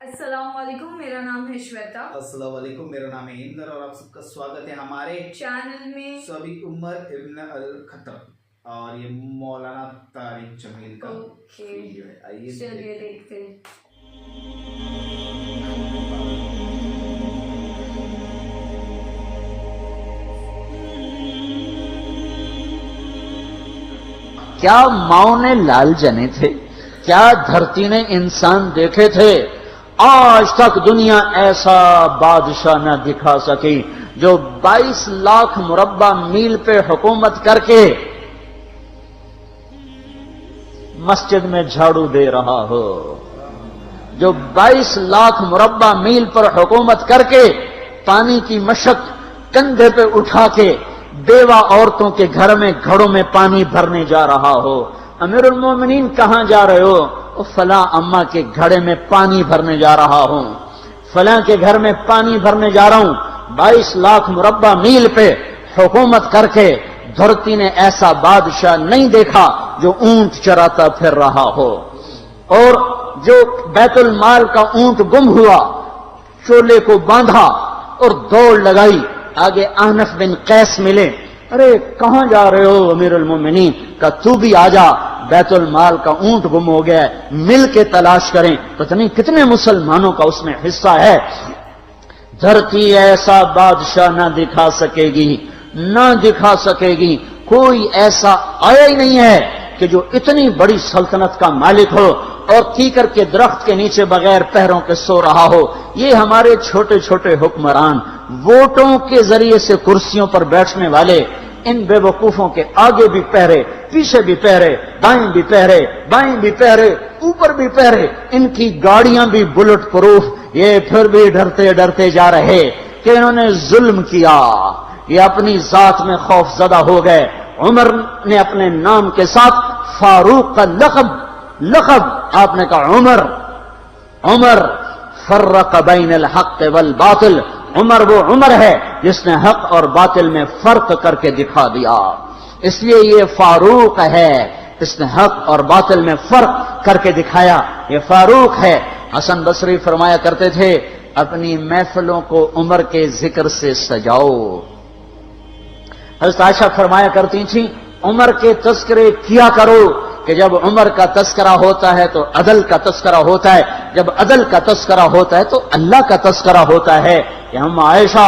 السلام علیکم، میرا نام ہے شویتا۔ السلام علیکم، میرا نام ہے اندر اور آپ سب کا سواگت ہے ہمارے چینل میں۔ سبھی عمر ابن الخطب اور یہ مولانا طارق جمیل کا ویڈیو ہے۔ آئیے چلیے دیکھتے ہیں۔ کیا ماؤں نے لال جنے تھے، کیا دھرتی نے انسان دیکھے تھے، آج تک دنیا ایسا بادشاہ نہ دکھا سکی جو 22 لاکھ مربع میل پہ حکومت کر کے مسجد میں جھاڑو دے رہا ہو، جو 22 لاکھ مربع میل پر حکومت کر کے پانی کی مشق کندھے پہ اٹھا کے بیوہ عورتوں کے گھر میں گھڑوں میں پانی بھرنے جا رہا ہو۔ امیر المومنین کہاں جا رہے ہو؟ فلاں اماں کے گھڑے میں پانی بھرنے جا رہا ہوں، فلاں کے گھر میں پانی بھرنے جا رہا ہوں۔ 22 لاکھ مربع میل پہ حکومت کر کے دھرتی نے ایسا بادشاہ نہیں دیکھا جو اونٹ چراتا پھر رہا ہو، اور جو بیت المال کا اونٹ گم ہوا، چولے کو باندھا اور دوڑ لگائی، آگے احنف بن قیس ملے، ارے کہاں جا رہے ہو امیر المومنین؟ کہ تو بھی آجا، بیت المال کا اونٹ گم ہو گیا ہے، مل کے تلاش کریں۔ پتہ نہیں کتنے مسلمانوں کا اس میں حصہ ہے۔ دھرتی ایسا بادشاہ نہ دکھا سکے گی، نہ دکھا سکے گی، کوئی ایسا آیا ہی نہیں ہے کہ جو اتنی بڑی سلطنت کا مالک ہو اور کیکر کے درخت کے نیچے بغیر پیروں کے سو رہا ہو۔ یہ ہمارے چھوٹے چھوٹے حکمران، ووٹوں کے ذریعے سے کرسیوں پر بیٹھنے والے، ان بے وقوفوں کے آگے بھی پہرے، پیچھے بھی پہرے، دائیں بھی پہرے، بائیں بھی پہرے، اوپر بھی پہرے، ان کی گاڑیاں بھی بلٹ پروف، یہ پھر بھی ڈرتے ڈرتے جا رہے کہ انہوں نے ظلم کیا، یہ اپنی ذات میں خوف زدہ ہو گئے۔ عمر نے اپنے نام کے ساتھ فاروق کا لقب آپ نے کہا عمر فرق بین الحق والباطل، عمر وہ عمر ہے جس نے حق اور باطل میں فرق کر کے دکھا دیا، اس لیے یہ فاروق ہے، اس نے حق اور باطل میں فرق کر کے دکھایا، یہ فاروق ہے۔ حسن بصری فرمایا کرتے تھے اپنی محفلوں کو عمر کے ذکر سے سجاؤ۔ حضرت عائشہ فرمایا کرتی تھیں عمر کے تذکرے کیا کرو کہ جب عمر کا تذکرہ ہوتا ہے تو عدل کا تذکرہ ہوتا ہے، جب عدل کا تذکرہ ہوتا ہے تو اللہ کا تذکرہ ہوتا ہے۔ کہ ہم عائشہ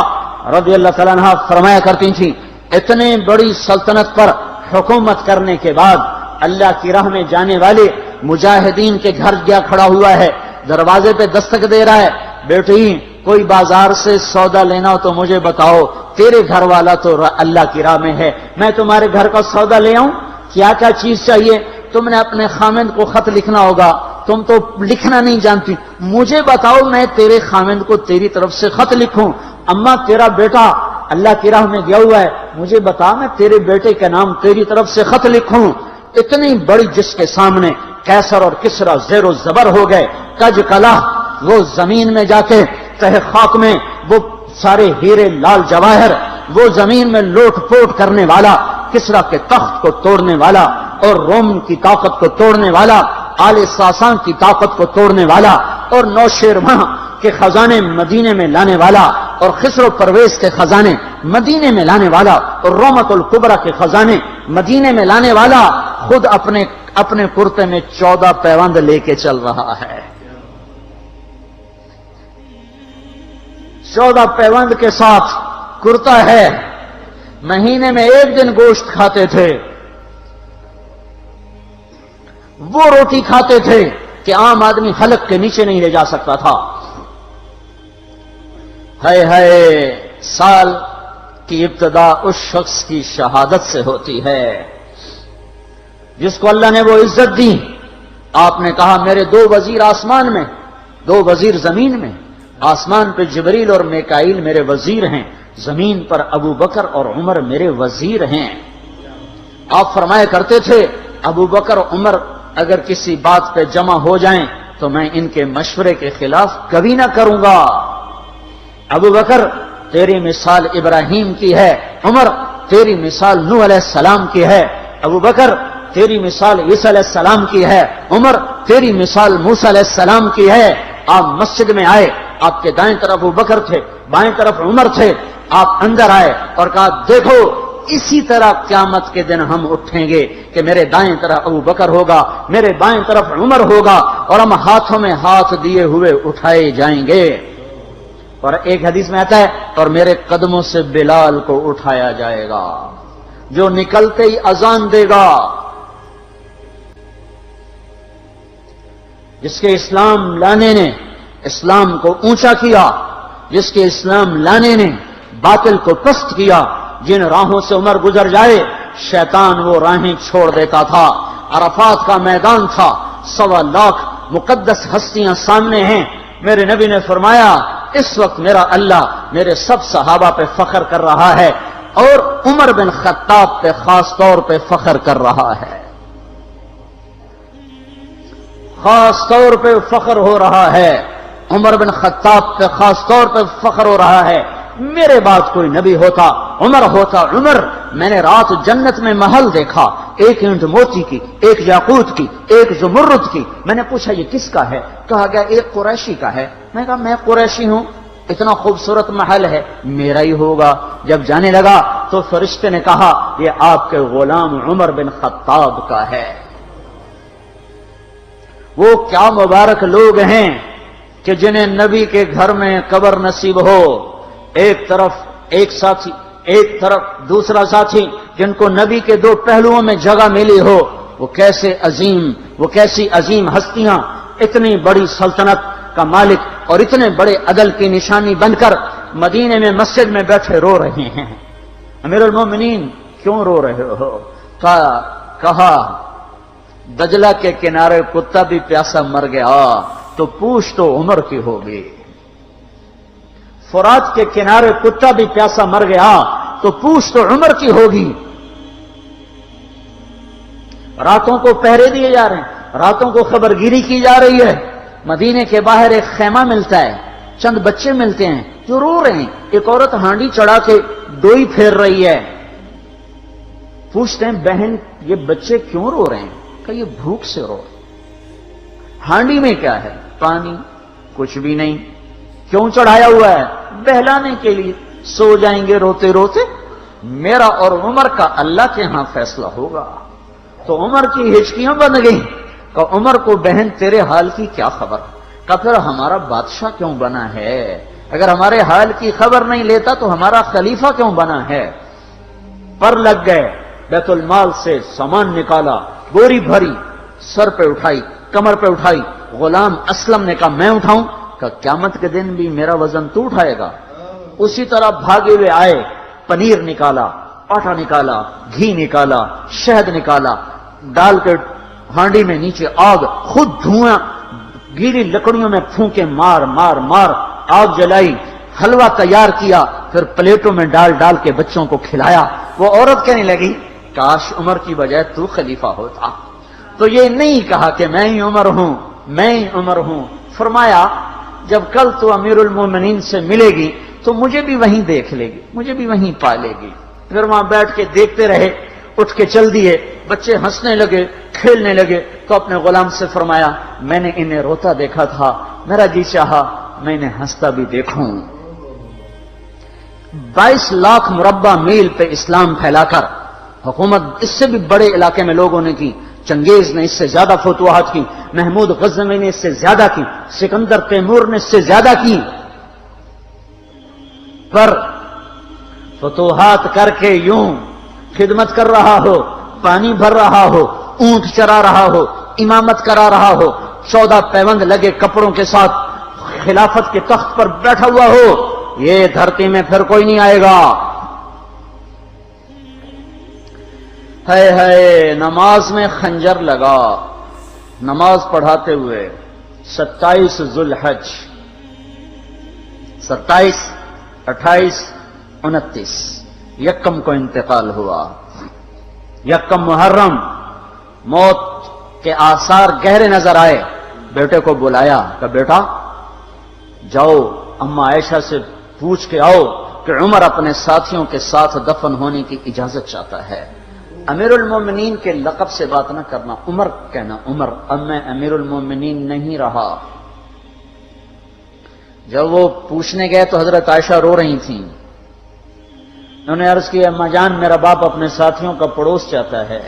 رضی اللہ تعالیٰ عنہ فرمایا کرتی تھیں اتنے بڑی سلطنت پر حکومت کرنے کے بعد اللہ کی راہ میں جانے والے مجاہدین کے گھر گیا کھڑا ہوا ہے، دروازے پہ دستک دے رہا ہے، بیٹی کوئی بازار سے سودا لینا ہو تو مجھے بتاؤ، تیرے گھر والا تو اللہ کی راہ میں ہے، میں تمہارے گھر کا سودا لے آؤں؟ کیا کیا چیز چاہیے؟ تم نے اپنے خامند کو خط لکھنا ہوگا، تم تو لکھنا نہیں جانتی، مجھے بتاؤ میں تیرے خامند کو تیری طرف سے خط لکھوں۔ اما تیرا بیٹا اللہ کی راہ میں گیا ہوا ہے، مجھے بتا میں تیرے بیٹے کے نام تیری طرف سے خط لکھوں۔ اتنی بڑی جس کے سامنے قیصر اور کسریٰ زیر و زبر ہو گئے، کج کلا، وہ زمین میں جا کے تہ خاک میں وہ سارے ہیرے لال جواہر، وہ زمین میں لوٹ پوٹ کرنے والا، کسریٰ کے تخت کو توڑنے والا اور روم کی طاقت کو توڑنے والا، آل ساسان کی طاقت کو توڑنے والا اور نوشیروان کے خزانے مدینے میں لانے والا اور خسرو پرویز کے خزانے مدینے میں لانے والا اور رومت الکبرى کے خزانے مدینے میں لانے والا خود اپنے کرتے میں 14 پیوند لے کے چل رہا ہے۔ 14 پیوند کے ساتھ کرتا ہے، مہینے میں 1 دن گوشت کھاتے تھے، وہ روٹی کھاتے تھے کہ عام آدمی حلق کے نیچے نہیں لے جا سکتا تھا۔ ہے سال کی ابتدا اس شخص کی شہادت سے ہوتی ہے جس کو اللہ نے وہ عزت دی۔ آپ نے کہا میرے 2 وزیر آسمان میں، 2 وزیر زمین میں، آسمان پہ جبریل اور میکائیل میرے وزیر ہیں، زمین پر ابو بکر اور عمر میرے وزیر ہیں۔ آپ فرمایا کرتے تھے ابو بکر اور عمر اگر کسی بات پہ جمع ہو جائیں تو میں ان کے مشورے کے خلاف کبھی نہ کروں گا۔ ابو بکر تیری مثال ابراہیم کی ہے، عمر تیری مثال نوح علیہ السلام کی ہے، ابو بکر تیری مثال عیسیٰ علیہ السلام کی ہے، عمر تیری مثال موسیٰ علیہ السلام کی ہے۔ آپ مسجد میں آئے، آپ کے دائیں طرف ابو بکر تھے، بائیں طرف عمر تھے، آپ اندر آئے اور کہا دیکھو اسی طرح قیامت کے دن ہم اٹھیں گے کہ میرے دائیں طرف ابو بکر ہوگا، میرے بائیں طرف عمر ہوگا، اور ہم ہاتھوں میں ہاتھ دیے ہوئے اٹھائے جائیں گے۔ اور ایک حدیث میں آتا ہے اور میرے قدموں سے بلال کو اٹھایا جائے گا، جو نکلتے ہی اذان دے گا۔ جس کے اسلام لانے نے اسلام کو اونچا کیا، جس کے اسلام لانے نے باطل کو پست کیا، جن راہوں سے عمر گزر جائے شیطان وہ راہیں چھوڑ دیتا تھا۔ عرفات کا میدان تھا، 1.25 لاکھ مقدس ہستیاں سامنے ہیں۔ میرے نبی نے فرمایا اس وقت میرا اللہ میرے سب صحابہ پہ فخر کر رہا ہے، اور عمر بن خطاب پہ خاص طور پہ فخر کر رہا ہے، خاص طور پہ فخر ہو رہا ہے، عمر بن خطاب پہ خاص طور پہ فخر ہو رہا ہے۔ میرے بعد کوئی نبی ہوتا عمر ہوتا۔ عمر، میں نے رات جنت میں محل دیکھا، ایک اینٹ موتی کی، ایک یاقوت کی، ایک زمرد کی۔ میں نے پوچھا یہ کس کا ہے؟ کہا گیا ایک قریشی کا ہے۔ میں کہا میں قریشی ہوں، اتنا خوبصورت محل ہے، میرا ہی ہوگا۔ جب جانے لگا تو فرشتے نے کہا یہ آپ کے غلام عمر بن خطاب کا ہے۔ وہ کیا مبارک لوگ ہیں کہ جنہیں نبی کے گھر میں قبر نصیب ہو، ایک طرف ایک ساتھی، ایک طرف دوسرا ساتھی، جن کو نبی کے دو پہلوؤں میں جگہ ملی ہو۔ وہ کیسی عظیم ہستیاں اتنی بڑی سلطنت کا مالک اور اتنے بڑے عدل کی نشانی بن کر مدینے میں مسجد میں بیٹھے رو رہے ہیں۔ امیر المومنین کیوں رو رہے ہو؟ کہا دجلہ کے کنارے کتا بھی پیاسا مر گیا تو پوچھ تو عمر کی ہوگی، فرات کے کنارے کتا بھی پیاسا مر گیا تو پوچھ تو عمر کی ہوگی۔ راتوں کو پہرے دیے جا رہے ہیں، راتوں کو خبرگیری کی جا رہی ہے۔ مدینے کے باہر ایک خیمہ ملتا ہے، چند بچے ملتے ہیں جو رو رہے ہیں۔ ایک عورت ہانڈی چڑھا کے ڈوئی پھیر رہی ہے۔ پوچھتے ہیں بہن یہ بچے کیوں رو رہے ہیں؟ کہ یہ بھوک سے رو رہے۔ ہانڈی میں کیا ہے؟ پانی، کچھ بھی نہیں۔ کیوں چڑھایا ہوا ہے؟ بہلانے کے لیے۔ سو جائیں گے روتے روتے، میرا اور عمر کا اللہ کے ہاں فیصلہ ہوگا۔ تو عمر کی ہچکیاں بن گئیں کہ عمر کو بہن تیرے حال کی کیا خبر؟ کہ پھر ہمارا بادشاہ کیوں بنا ہے؟ اگر ہمارے حال کی خبر نہیں لیتا تو ہمارا خلیفہ کیوں بنا ہے؟ پر لگ گئے، بیت المال سے سامان نکالا، بوری بھری، سر پہ اٹھائی، کمر پہ اٹھائی۔ غلام اسلم نے کہا میں اٹھاؤں؟ کہ قیامت کے دن بھی میرا وزن تو اٹھائے گا۔ اسی طرح بھاگے ہوئے آئے، پنیر نکالا، آٹا نکالا، گھی نکالا، شہد نکالا، ڈال کے ہانڈی میں نیچے آگ، خود دھواں گیلی لکڑیوں میں پھونکے مار مار مار آگ جلائی، حلوہ تیار کیا، پھر پلیٹوں میں ڈال ڈال کے بچوں کو کھلایا۔ وہ عورت کہنے لگی کاش عمر کی بجائے تو خلیفہ ہوتا۔ تو یہ نہیں کہا کہ میں ہی عمر ہوں، میں ہی عمر ہوں۔ فرمایا جب کل تو امیر المومنین سے ملے گی تو مجھے بھی وہیں دیکھ لے گی، مجھے بھی وہیں پا لے گی۔ پھر وہاں بیٹھ کے دیکھتے رہے، اٹھ کے چل دیے۔ بچے ہنسنے لگے، کھیلنے لگے، تو اپنے غلام سے فرمایا میں نے انہیں روتا دیکھا تھا، میرا جی چاہا میں انہیں ہنستا بھی دیکھوں۔ 22 لاکھ مربع میل پہ اسلام پھیلا کر حکومت اس سے بھی بڑے علاقے میں لوگوں نے کی۔ چنگیز نے اس سے زیادہ فتوحات کی، محمود غزنوی نے اس سے زیادہ کی، سکندر تیمور نے اس سے زیادہ کی۔ پر فتوحات کر کے یوں خدمت کر رہا ہو، پانی بھر رہا ہو، اونٹ چرا رہا ہو، امامت کرا رہا ہو، 14 پیوند لگے کپڑوں کے ساتھ خلافت کے تخت پر بیٹھا ہوا ہو، یہ دھرتی میں پھر کوئی نہیں آئے گا۔ ہے نماز میں خنجر لگا، نماز پڑھاتے ہوئے 27 ذوالحج، 27، 28، 29 یکم کو انتقال ہوا۔ یکم محرم موت کے آثار گہرے نظر آئے۔ بیٹے کو بلایا کہ بیٹا جاؤ اما عائشہ سے پوچھ کے آؤ کہ عمر اپنے ساتھیوں کے ساتھ دفن ہونے کی اجازت چاہتا ہے۔ امیر المومنین کے لقب سے بات نہ کرنا، عمر کہنا۔ عمر، اب میں امیر المومنین نہیں رہا، جب وہ پوچھنے گئے تو حضرت عائشہ رو رہی تھیں. انہوں نے عرض کیا اما جان میرا باپ اپنے ساتھیوں کا پڑوس چاہتا ہے.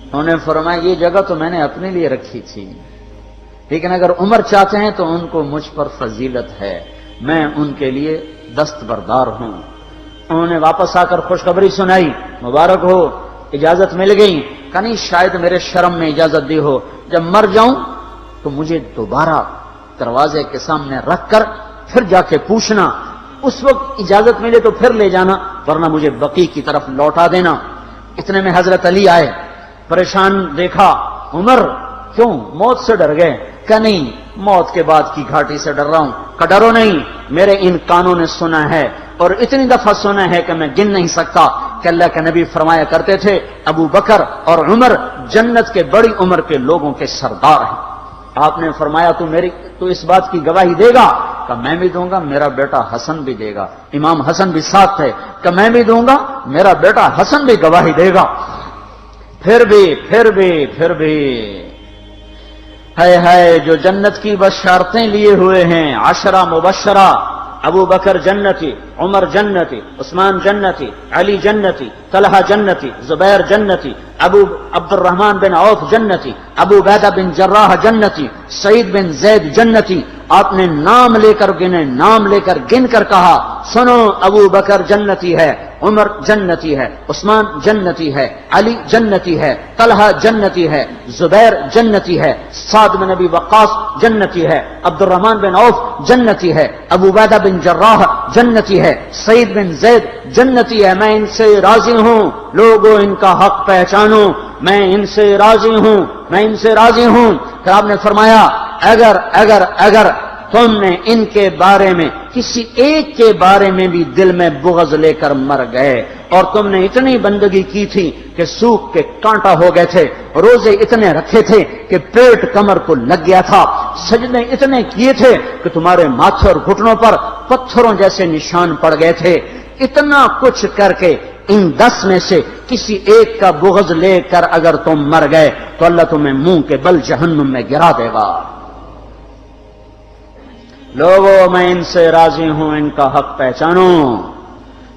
انہوں نے فرمایا یہ جگہ تو میں نے اپنے لیے رکھی تھی، لیکن اگر عمر چاہتے ہیں تو ان کو مجھ پر فضیلت ہے، میں ان کے لیے دستبردار ہوں. انہوں نے واپس آ کر خوشخبری سنائی، مبارک ہو اجازت مل گئی. کہ نہیں شاید میرے شرم میں اجازت دی ہو، جب مر جاؤں تو مجھے دوبارہ دروازے کے سامنے رکھ کر پھر جا کے پوچھنا، اس وقت اجازت ملے تو پھر لے جانا، ورنہ مجھے بقی کی طرف لوٹا دینا. اتنے میں حضرت علی آئے، پریشان دیکھا. عمر کیوں موت سے ڈر گئے؟ کہ نہیں موت کے بعد کی گھاٹی سے ڈر رہا ہوں. کہ ڈرو نہیں، میرے ان کانوں نے سنا ہے اور اتنی دفعہ سنا ہے کہ میں گن نہیں سکتا کہ اللہ کے نبی فرمایا کرتے تھے ابو بکر اور عمر جنت کے بڑی عمر کے لوگوں کے سردار ہیں. آپ نے فرمایا تو اس بات کی گواہی دے گا؟ کہ میں بھی دوں گا، میرا بیٹا حسن بھی دے گا. امام حسن بھی ساتھ تھے. کہ میں بھی دوں گا، میرا بیٹا حسن بھی گواہی دے گا. پھر بھی ہے جو جنت کی بشارتیں لیے ہوئے ہیں، 10 مبشرہ، ابو بکر جنتی، عمر جنتی، عثمان جنتی، علی جنتی، طلحہ جنتی، زبیر جنتی، ابو عبد الرحمن بن عوف جنتی، ابو عبیدہ بن جراح جنتی، سعید بن زید جنتی. آپ نے نام لے کر گنے، نام لے کر گن کر کہا سنو ابو بکر جنتی ہے، عمر جنتی ہے، عثمان جنتی ہے، علی جنتی ہے، طلحہ جنتی ہے، زبیر جنتی ہے، سعد بن ابی وقاص جنتی ہے، عبد الرحمن بن عوف جنتی ہے، ابو عبیدہ بن جراح جنتی ہے، سعید بن زید جنتی ہے. میں ان سے راضی ہوں، لوگوں ان کا حق پہچانو، میں ان سے راضی ہوں، میں ان سے راضی ہوں. پھر آپ نے فرمایا اگر تم نے ان کے بارے میں کسی ایک کے بارے میں بھی دل میں بغض لے کر مر گئے اور تم نے اتنی بندگی کی تھی کہ سوکھ کے کانٹا ہو گئے تھے، روزے اتنے رکھے تھے کہ پیٹ کمر کو لگ گیا تھا، سجدے اتنے کیے تھے کہ تمہارے ماتھے اور گھٹنوں پر پتھروں جیسے نشان پڑ گئے تھے، اتنا کچھ کر کے ان 10 میں سے کسی ایک کا بغض لے کر اگر تم مر گئے تو اللہ تمہیں منہ کے بل جہنم میں گرا دے گا. لوگوں میں ان سے راضی ہوں، ان کا حق پہچانو.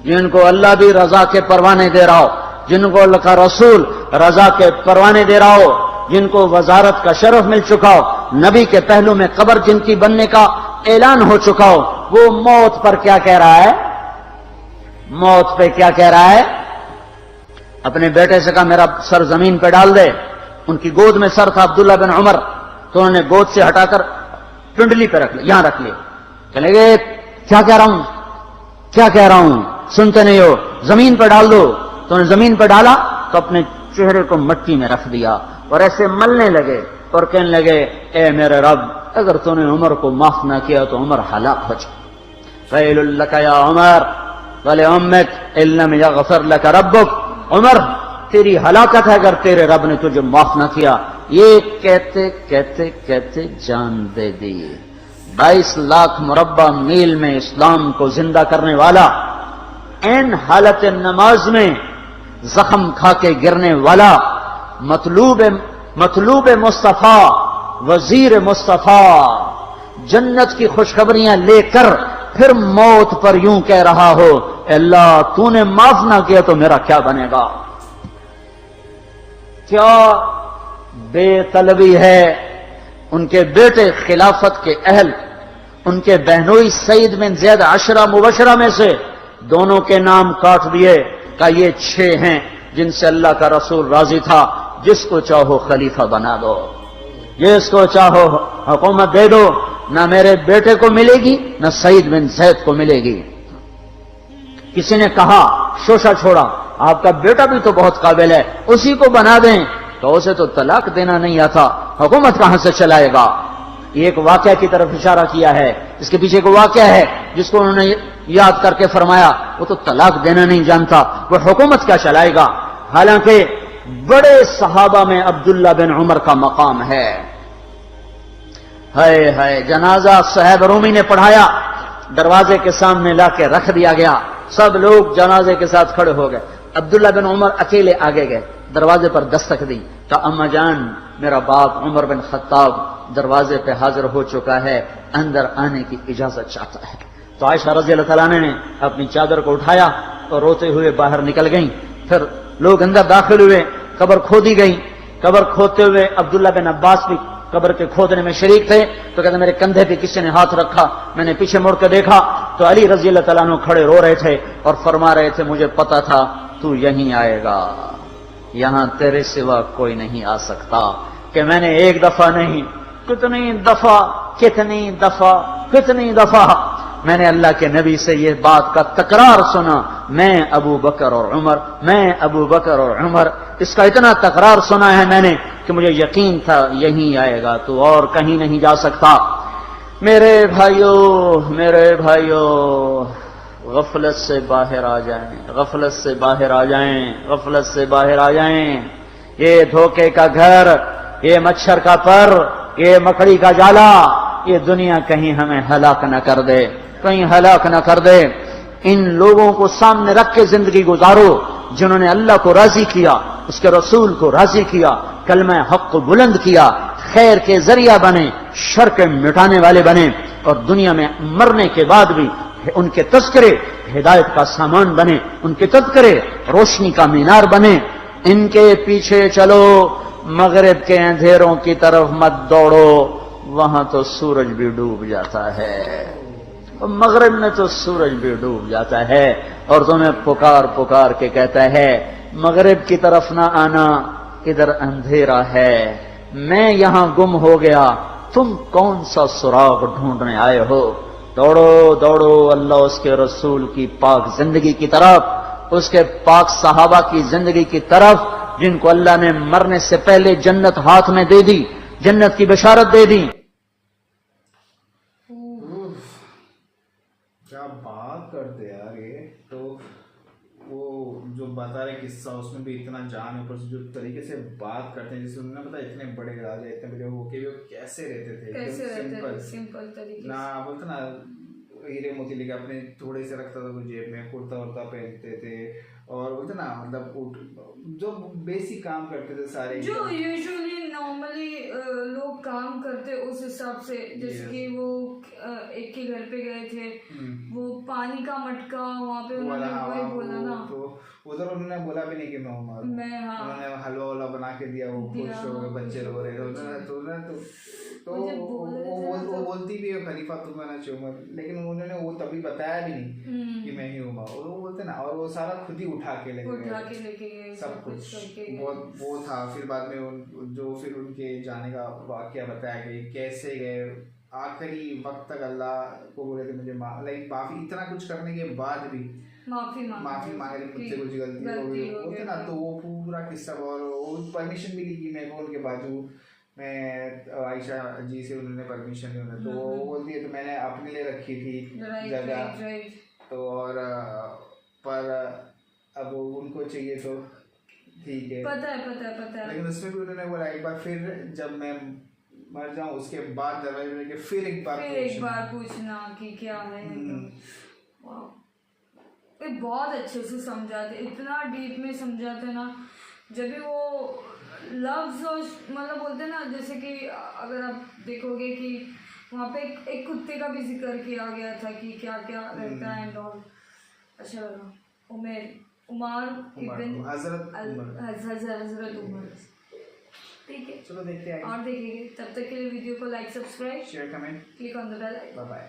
جن کو اللہ بھی رضا کے پروانے دے رہا ہو، جن کو اللہ کا رسول رضا کے پروانے دے رہا ہو، جن کو وزارت کا شرف مل چکا ہو، نبی کے پہلو میں قبر جن کی بننے کا اعلان ہو چکا ہو، وہ موت پر کیا کہہ رہا ہے؟ موت پہ کیا کہہ رہا ہے؟ اپنے بیٹے سے کہا میرا سر زمین پہ ڈال دے. ان کی گود میں سر تھا عبداللہ بن عمر، تو انہوں نے گود سے ہٹا کر پنڈلی پہ رکھ لیا، یہاں رکھ لیا. چلے گئے کیا کہہ رہا ہوں سنتے نہیں ہو، زمین پہ ڈال دو. تو انہوں نے زمین پہ ڈالا تو اپنے چہرے کو مٹی میں رکھ دیا اور ایسے ملنے لگے اور کہنے لگے اے میرے رب اگر تو نے عمر کو معاف نہ کیا تو عمر ہلاک ہو جائے. ویل لک یا عمر ولامک ان لم یغفر لک ربک. عمر تیری ہلاکت ہے اگر تیرے رب نے تجھے معاف نہ کیا. یہ کہتے کہتے کہتے جان دے دی. 22 لاکھ مربع میل میں اسلام کو زندہ کرنے والا، این حالت نماز میں زخم کھا کے گرنے والا، مطلوب مصطفیٰ، وزیر مصطفیٰ، جنت کی خوشخبریاں لے کر پھر موت پر یوں کہہ رہا ہو اللہ تو نے معاف نہ کیا تو میرا کیا بنے گا. کیا بے طلبی ہے. ان کے بیٹے خلافت کے اہل، ان کے بہنوئی سعید بن زید 10 مبشرہ میں سے دونوں کے نام کاٹ دیے کہ یہ 6 ہیں جن سے اللہ کا رسول راضی تھا. جس کو چاہو خلیفہ بنا دو، جس کو چاہو حکومت دے دو، نہ میرے بیٹے کو ملے گی نہ سعید بن زید کو ملے گی. کسی نے کہا شوشہ چھوڑا آپ کا بیٹا بھی تو بہت قابل ہے، اسی کو بنا دیں. تو اسے تو طلاق دینا نہیں آتا، حکومت کہاں سے چلائے گا. یہ ایک واقعہ کی طرف اشارہ کیا ہے. اس کے پیچھے ایک واقعہ ہے جس کو انہوں نے یاد کر کے فرمایا وہ تو طلاق دینا نہیں جانتا، وہ حکومت کیا چلائے گا. حالانکہ بڑے صحابہ میں عبداللہ بن عمر کا مقام ہے. ہے جنازہ صہیب رومی نے پڑھایا، دروازے کے سامنے لا کے رکھ دیا گیا، سب لوگ جنازے کے ساتھ کھڑے ہو گئے. عبداللہ بن عمر اکیلے آگے گئے، دروازے پر دستک دی. کہ اما جان میرا باپ عمر بن خطاب دروازے پہ حاضر ہو چکا ہے، اندر آنے کی اجازت چاہتا ہے۔ تو عائشہ رضی اللہ تعالیٰ نے اپنی چادر کو اٹھایا اور روتے ہوئے باہر نکل گئیں۔ پھر لوگ اندر داخل ہوئے، قبر کھودی گئی۔ قبر کھودتے ہوئے عبداللہ بن عباس بھی قبر کے کھودنے میں شریک تھے۔ تو کہتے میرے کندھے پہ کسی نے ہاتھ رکھا، میں نے پیچھے مڑ کے دیکھا تو علی رضی اللہ تعالیٰ عنہ کھڑے رو رہے تھے اور فرما رہے تھے مجھے پتا تھا تو یہیں آئے گا، یہاں تیرے سوا کوئی نہیں آ سکتا۔ کہ میں نے ایک دفعہ نہیں، کتنی دفعہ میں نے اللہ کے نبی سے یہ بات کا تکرار سنا، میں ابو بکر اور عمر، اس کا اتنا تکرار سنا ہے میں نے کہ مجھے یقین تھا یہیں آئے گا، تو اور کہیں نہیں جا سکتا۔ میرے بھائیو غفلت سے باہر آ جائیں، یہ دھوکے کا گھر، یہ مچھر کا پر، یہ مکڑی کا جالا، یہ دنیا کہیں ہمیں ہلاک نہ کر دے۔ ان لوگوں کو سامنے رکھ کے زندگی گزارو جنہوں نے اللہ کو راضی کیا، اس کے رسول کو راضی کیا، کلمہ حق کو بلند کیا، خیر کے ذریعہ بنے، شر کے مٹانے والے بنے، اور دنیا میں مرنے کے بعد بھی ان کے تذکرے ہدایت کا سامان بنے، ان کے تذکرے روشنی کا مینار بنے۔ ان کے پیچھے چلو، مغرب کے اندھیروں کی طرف مت دوڑو، وہاں تو سورج بھی ڈوب جاتا ہے، مغرب میں تو سورج بھی ڈوب جاتا ہے، اور تمہیں پکار کے کہتا ہے مغرب کی طرف نہ آنا، ادھر اندھیرا ہے، میں یہاں گم ہو گیا، تم کون سا سراغ ڈھونڈنے آئے ہو؟ دوڑو اللہ اس کے رسول کی پاک زندگی کی طرف، اس کے پاک صحابہ کی زندگی کی طرف، جن کو اللہ نے مرنے سے پہلے جنت ہاتھ میں دے دی، جنت کی بشارت دے دی۔ کیا بات کرتے یار، یہ تو وہ جو بتا رہے قصہ اس میں بھی اتنا جان ہے، اوپر سے جو طریقے سے بات کرتے ہیں، جیسے انہوں نے پتا اتنے بڑے راجا اتنے بڑے ہو کے بھی کیسے رہتے تھے، سمپل طریقے نہ بولتے نا ہیرے موتی لے کے اپنے تھوڑے سے رکھتا تھا جیب میں، کرتا ورتا پہنتے تھے، اور بولتے نا مطلب جو بیسک کام کرتے تھے سارے، جو یوزولی نارملی لوگ کام کرتے اس حساب سے، جیسے کہ وہ ایک کے گھر پہ گئے تھے، وہ پانی کا مٹکا وہاں پہ انہوں نے وہی بولا نا، تو ادھر انہوں نے بولا بھی نہیں کہ میں ہوں، انہوں نے حلوہ والا بنا کے دیا، وہ خوش ہو گئے، بچے رو رہے تو وہ بولتی بھی ہے خلیفہ تم میں چاہیے عمر، لیکن انہوں نے وہ تبھی بتایا بھی نہیں کہ میں ہی ہوں، اور وہ بولتے نا، اور وہ سارا خود ہی اٹھا کے لے گئے سب کچھ، بہت وہ تھا۔ پھر بعد میں جو پھر ان کے جانے کا واقعہ بتایا کہ کیسے گئے، آخری وقت تک اللہ کو بولے تھے مجھے معافی، اتنا کچھ کرنے کے بعد بھی معافی مانگے مجھ سے کچھ غلطی ہو گئی ہوتے نا، تو وہ پورا قصہ، اور پرمیشن بھی لی کہ میں ان کے بازو میں عائشہ جی سے انہوں نے پرمیشن لی، تو وہ بولتی ہے تو میں نے اپنے لیے رکھی تھی جگہ، تو اور پر اب ان کو چاہیے تو ٹھیک ہے، پتہ ہے، لیکن اس میں بھی انہوں نے بولا ایک بار پھر جب میں مر جاؤں اس کے بعد دروازے میں پھر ایک بار پوچھنا کہ کیا ہے۔ بہت اچھے سے سمجھاتے، اتنا ڈیپ میں سمجھاتے نا، جب بھی وہ لفظ مطلب بولتے نا، جیسے کہ اگر آپ دیکھو گے کہ وہاں پہ ایک کتے کا بھی ذکر کیا گیا تھا کہ کیا کیا رہتا ہے، اینڈ آل اچھا لگا۔ عمر ابن حضرت عمر، ٹھیک ہے، چلو دیکھتے ہیں اور دیکھیں گے، تب تک کے لیے ویڈیو کو like, subscribe, share, comment, click on the bell icon, bye bye.